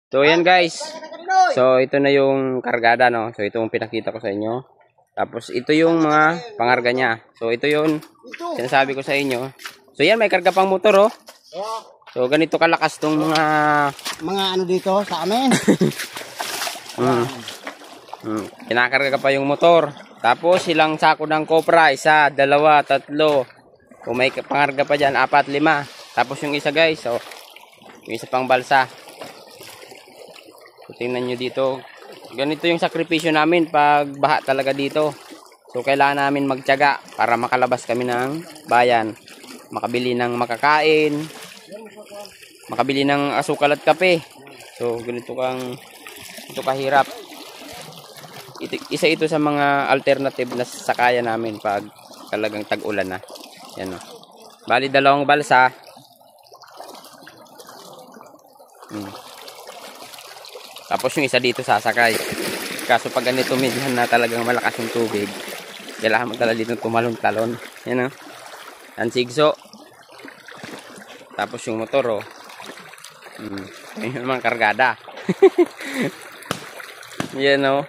So yan guys. So ito na yung kargada, no. So ito yung pinakita ko sa inyo. Tapos ito yung mga pangarga niya. So ito yung sinasabi ko sa inyo. So yan, may karga pang motor, oh. So ganito kalakas tong mga ano dito sa amin. Kinakarga pa yung motor. Tapos ilang sako ng kopra, 1, 2, 3. Kung may pangarga pa dyan, 4, 5. Tapos yung isa guys, so yung isa pang balsa. So, tingnan nyo dito. Ganito yung sakripisyo namin pag baha talaga dito. So kailangan namin magtiyaga para makalabas kami ng bayan. Makabili ng makakain. Makabili ng asukal at kape. So ganito kahirap. Isa ito sa mga alternative na sakayan namin pag talagang tag-ulan na. Yan, oh. Bali 2 balsa. Tapos yung isa dito sasakay. Kaso pag ganito minsan na talagang malakas yung tubig, kailangan magdala dito tumalon-talon. Yan, oh. Ang sigso. Tapos yung motor, oh. Ayun naman kargada. Yan, oh.